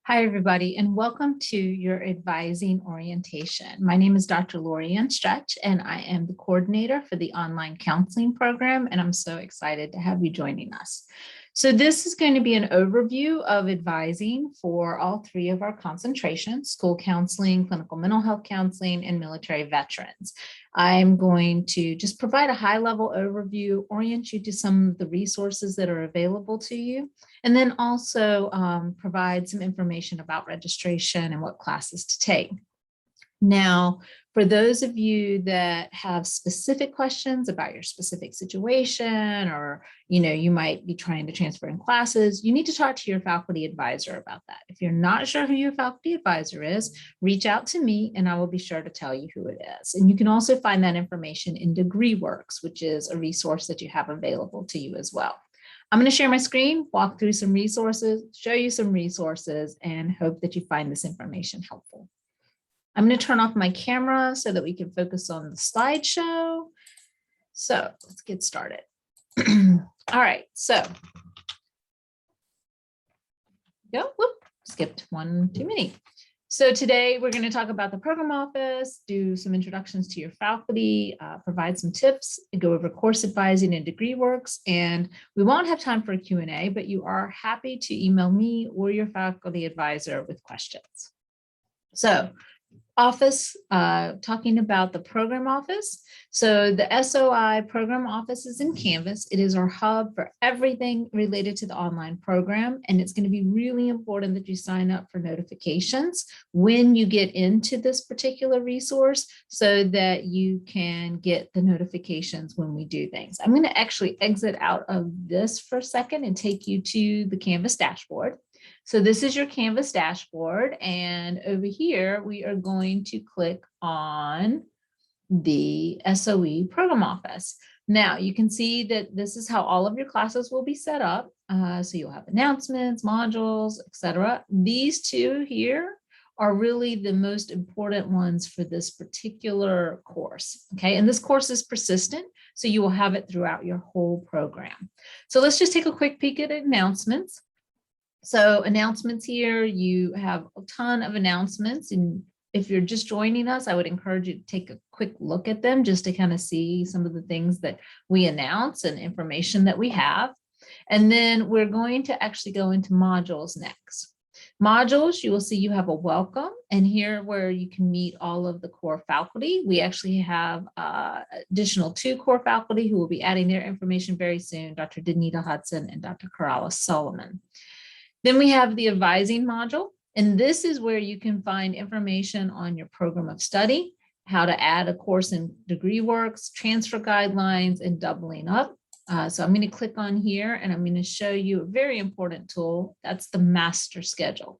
Hi, everybody, and welcome to your advising orientation. My name is Dr. Lorianne Stretch, and I am the coordinator for the online counseling program, and I'm so excited to have you joining us. So this is going to be an overview of advising for all three of our concentrations: school counseling, clinical mental health counseling, and military veterans. I'm going to just provide a high-level overview, orient you to some of the resources that are available to you, and then also provide some information about registration and what classes to take. Now, for those of you that have specific questions about your specific situation, or you might be trying to transfer in classes, you need to talk to your faculty advisor about that. If you're not sure who your faculty advisor is, reach out to me and I will be sure to tell you who it is. And you can also find that information in DegreeWorks, which is a resource that you have available to you as well. I'm going to share my screen, walk through some resources, show you some resources, and hope that you find this information helpful. I'm going to turn off my camera so that we can focus on the slideshow. So let's get started. All right, so skipped one too many. So today we're going to talk about the program office, do some introductions to your faculty, provide some tips, and go over course advising and DegreeWorks. And we won't have time for a Q&A, but you are happy to email me or your faculty advisor with questions. So office, talking about the program office. So the SOI program office is in Canvas. It is our hub for everything related to the online program. And it's going to be really important that you sign up for notifications when you get into this particular resource so that you can get the notifications when we do things. I'm going to actually exit out of this for a second and take you to the Canvas dashboard. So this is your Canvas dashboard, and over here we are going to click on the SOE program office. Now you can see that this is how all of your classes will be set up. So you'll have announcements, modules, etc. These two here are really the most important ones for this particular course. Okay, and this course is persistent, so you will have it throughout your whole program. So let's just take a quick peek at announcements. So announcements here, you have a ton of announcements, and if you're just joining us, I would encourage you to take a quick look at them just to kind of see some of the things that we announce and information that we have. And then we're going to actually go into modules next. Modules, you will see you have a welcome, and here where you can meet all of the core faculty. We actually have additional 2 core faculty who will be adding their information very soon, Dr. Danita Hudson and Dr. Corrales Solomon. Then we have the advising module, and this is where you can find information on your program of study, how to add a course in DegreeWorks, transfer guidelines, and doubling up. So I'm going to click on here and I'm going to show you a very important tool. That's the master schedule.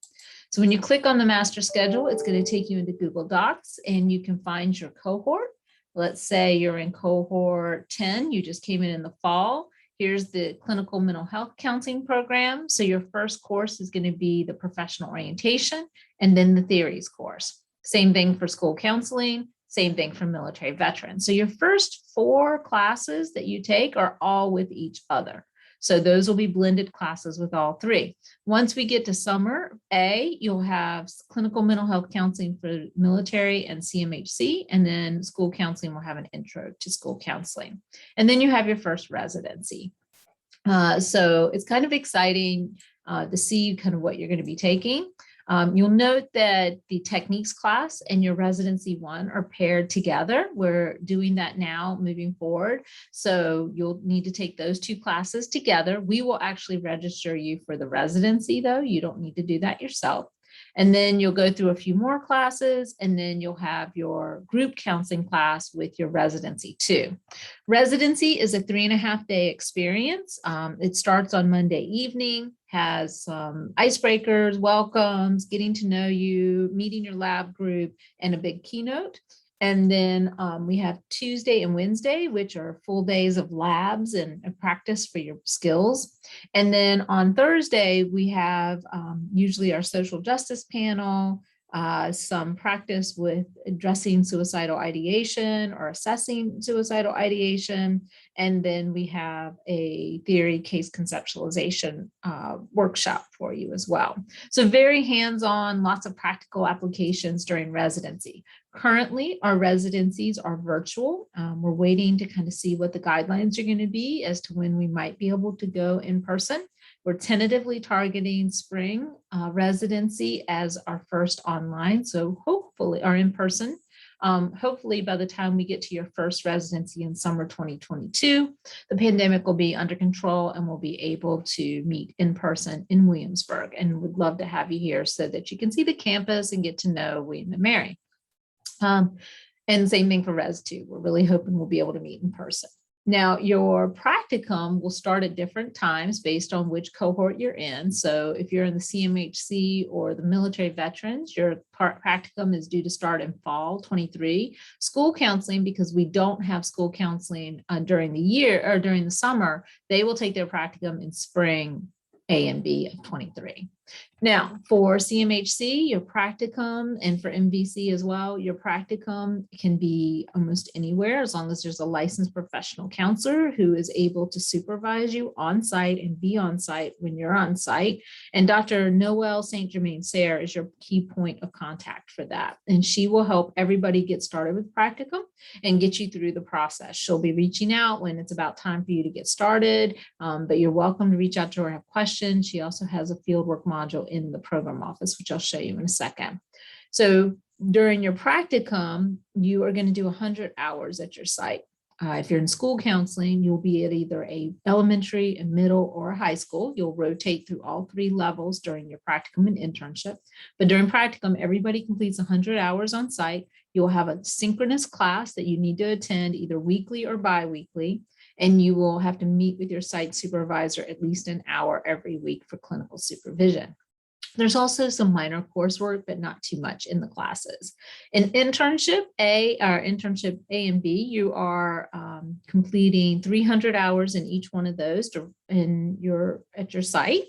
So when you click on the master schedule, it's going to take you into Google Docs and you can find your cohort. Let's say you're in cohort 10, you just came in the fall. Here's the clinical mental health counseling program. So your first course is going to be the professional orientation and then the theories course. Same thing for school counseling, same thing for military veterans. So your first 4 classes that you take are all with each other. So those will be blended classes with all 3. Once we get to summer A, you'll have clinical mental health counseling for military and CMHC, and then school counseling will have an intro to school counseling. And then you have your first residency. So it's kind of exciting to see kind of what you're going to be taking. You'll note that the techniques class and your residency 1 are paired together. We're doing that now moving forward. So you'll need to take those 2 classes together. We will actually register you for the residency though. You don't need to do that yourself. And then you'll go through a few more classes, and then you'll have your group counseling class with your residency 2. Residency is a 3.5-day experience. It starts on Monday evening, has some icebreakers, welcomes, getting to know you, meeting your lab group, and a big keynote. And then we have Tuesday and Wednesday, which are full days of labs and practice for your skills. And then on Thursday, we have usually our social justice panel, some practice with addressing suicidal ideation or assessing suicidal ideation. And then we have a theory case conceptualization workshop for you as well. So very hands-on, lots of practical applications during residency. Currently, our residencies are virtual. We're waiting to kind of see what the guidelines are going to be as to when we might be able to go in person. We're tentatively targeting spring residency as our first online, so hopefully, or in person. Hopefully by the time we get to your first residency in summer 2022, the pandemic will be under control and we'll be able to meet in person in Williamsburg, and would love to have you here so that you can see the campus and get to know William and Mary. And same thing for Res 2. We're really hoping we'll be able to meet in person. Now, your practicum will start at different times based on which cohort you're in. So if you're in the CMHC or the military veterans, your practicum is due to start in fall 23. School counseling, because we don't have school counseling during the year or during the summer, they will take their practicum in spring A and B of 23. Now, for CMHC, your practicum, and for MVC as well, your practicum can be almost anywhere as long as there's a licensed professional counselor who is able to supervise you on site and be on site when you're on site. And Dr. Noelle St. Germain Sayre is your key point of contact for that. And she will help everybody get started with practicum and get you through the process. She'll be reaching out when it's about time for you to get started, but you're welcome to reach out to her, have questions. She also has a fieldwork module in the program office, which I'll show you in a second. So during your practicum, you are going to do 100 hours at your site. If you're in school counseling, you'll be at either a elementary, a middle, or a high school. You'll rotate through all 3 levels during your practicum and internship. But during practicum, everybody completes 100 hours on site. You'll have a synchronous class that you need to attend either weekly or bi-weekly. And you will have to meet with your site supervisor at least an hour every week for clinical supervision. There's also some minor coursework, but not too much in the classes. In internship A and B, you are completing 300 hours in each one of those at your site,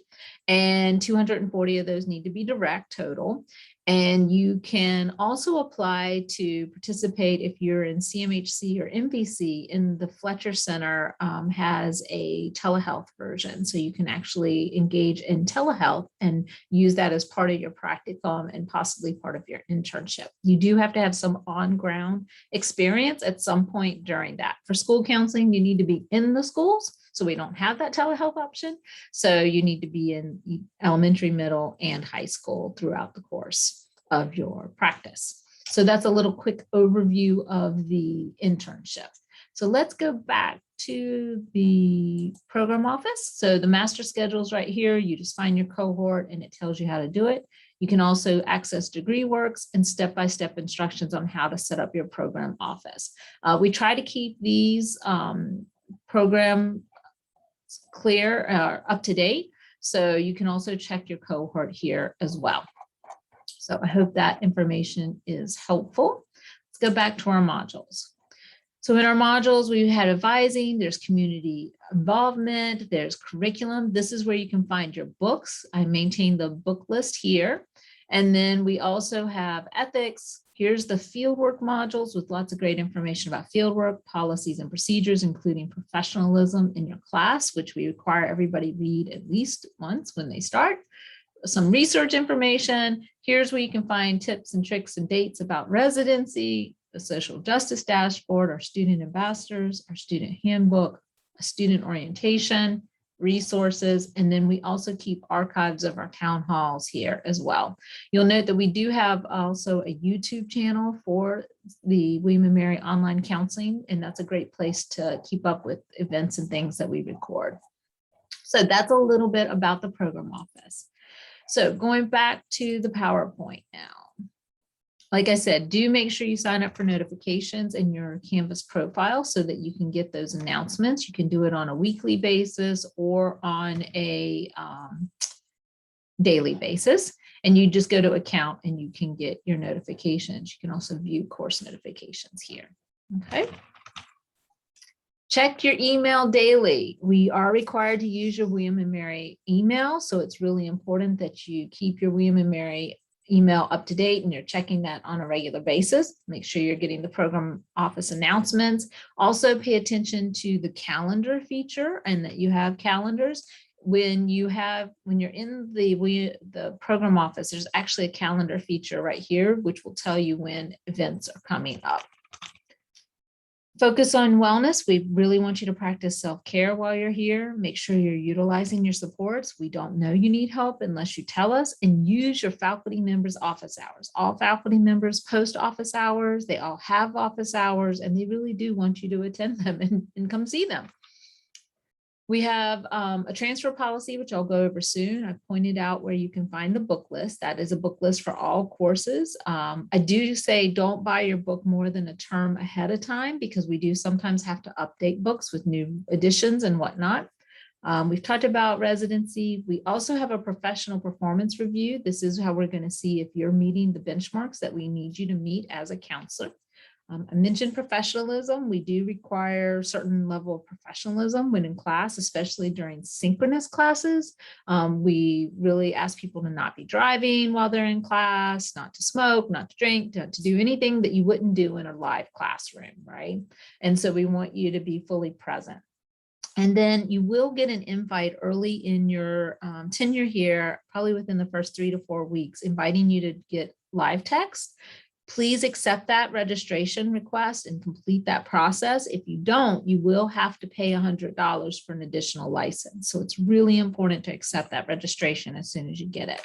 and 240 of those need to be direct total. And you can also apply to participate if you're in CMHC or MVC. In the Fletcher Center has a telehealth version. So you can actually engage in telehealth and use that as part of your practicum and possibly part of your internship. You do have to have some on-ground experience at some point during that. For school counseling, you need to be in the schools. So we don't have that telehealth option. So you need to be in elementary, middle, and high school throughout the course of your practice. So that's a little quick overview of the internship. So let's go back to the program office. So the master schedule is right here. You just find your cohort and it tells you how to do it. You can also access degree works and step-by-step instructions on how to set up your program office. We try to keep these program clear, up to date. So you can also check your cohort here as well. So I hope that information is helpful. Let's go back to our modules. So in our modules, we've had advising, there's community involvement, there's curriculum. This is where you can find your books. I maintain the book list here. And then we also have ethics. Here's the fieldwork modules with lots of great information about fieldwork, policies and procedures, including professionalism in your class, which we require everybody read at least once when they start. Some research information. Here's where you can find tips and tricks and dates about residency, the social justice dashboard, our student ambassadors, our student handbook, a student orientation, resources, and then we also keep archives of our town halls here as well. You'll note that we do have also a YouTube channel for the W&M Online Counseling, and that's a great place to keep up with events and things that we record. So that's a little bit about the program office. So going back to the PowerPoint now. Like I said, do make sure you sign up for notifications in your Canvas profile so that you can get those announcements. You can do it on a weekly basis or on a daily basis. And you just go to account and you can get your notifications. You can also view course notifications here. Okay. Check your email daily. We are required to use your William and Mary email. So it's really important that you keep your William and Mary email up to date and you're checking that on a regular basis. Make sure you're getting the program office announcements. Also pay attention to the calendar feature and that you have calendars. When you're in the program office, there's actually a calendar feature right here, which will tell you when events are coming up. Focus on wellness. We really want you to practice self-care while you're here. Make sure you're utilizing your supports. We don't know you need help unless you tell us, and use your faculty members' office hours. All faculty members post office hours. They all have office hours, and they really do want you to attend them and come see them. We have a transfer policy, which I'll go over soon. I've pointed out where you can find the book list. That is a book list for all courses. I do say don't buy your book more than a term ahead of time, because we do sometimes have to update books with new editions and whatnot. We've talked about residency. We also have a professional performance review. This is how we're going to see if you're meeting the benchmarks that we need you to meet as a counselor. I mentioned professionalism. We do require a certain level of professionalism when in class, especially during synchronous classes. We really ask people to not be driving while they're in class, not to smoke, not to drink, not to do anything that you wouldn't do in a live classroom, right? And so we want you to be fully present. And then you will get an invite early in your tenure here, probably within the first 3 to 4 weeks, inviting you to get live text. Please accept that registration request and complete that process. If you don't, you will have to pay $100 for an additional license. So it's really important to accept that registration as soon as you get it.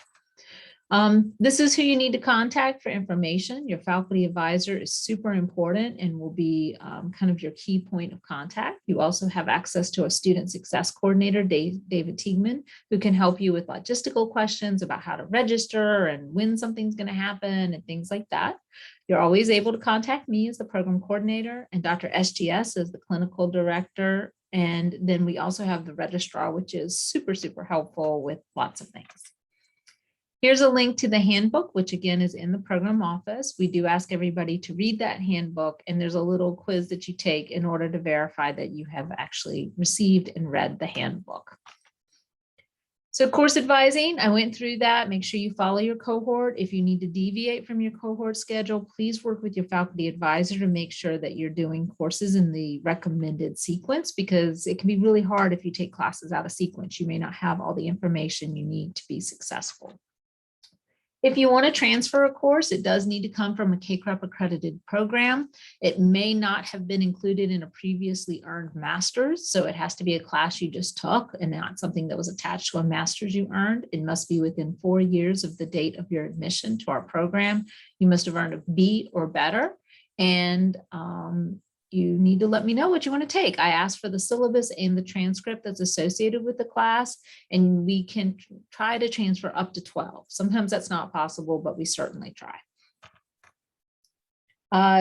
This is who you need to contact for information. Your faculty advisor is super important and will be kind of your key point of contact. You also have access to a student success coordinator, David Teigman, who can help you with logistical questions about how to register and when something's going to happen and things like that. You're always able to contact me as the program coordinator, and Dr. SGS as the clinical director. And then we also have the registrar, which is super, super helpful with lots of things. Here's a link to the handbook, which again is in the program office. We do ask everybody to read that handbook, and there's a little quiz that you take in order to verify that you have actually received and read the handbook. So course advising, I went through that. Make sure you follow your cohort. If you need to deviate from your cohort schedule, please work with your faculty advisor to make sure that you're doing courses in the recommended sequence, because it can be really hard if you take classes out of sequence. You may not have all the information you need to be successful. If you want to transfer a course, it does need to come from a CACREP accredited program. It may not have been included in a previously earned master's, so it has to be a class you just took and not something that was attached to a master's you earned. It must be within 4 years of the date of your admission to our program. You must have earned a B or better, and you need to let me know what you want to take. I asked for the syllabus and the transcript that's associated with the class, and we can try to transfer up to 12. Sometimes that's not possible, but we certainly try.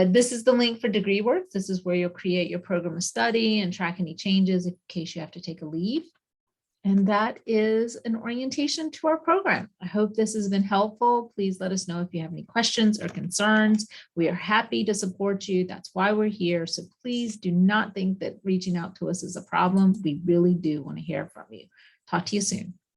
This is the link for degree work. This is where you'll create your program of study and track any changes in case you have to take a leave. And that is an orientation to our program. I hope this has been helpful. Please let us know if you have any questions or concerns. We are happy to support you. That's why we're here. So please do not think that reaching out to us is a problem. We really do want to hear from you. Talk to you soon.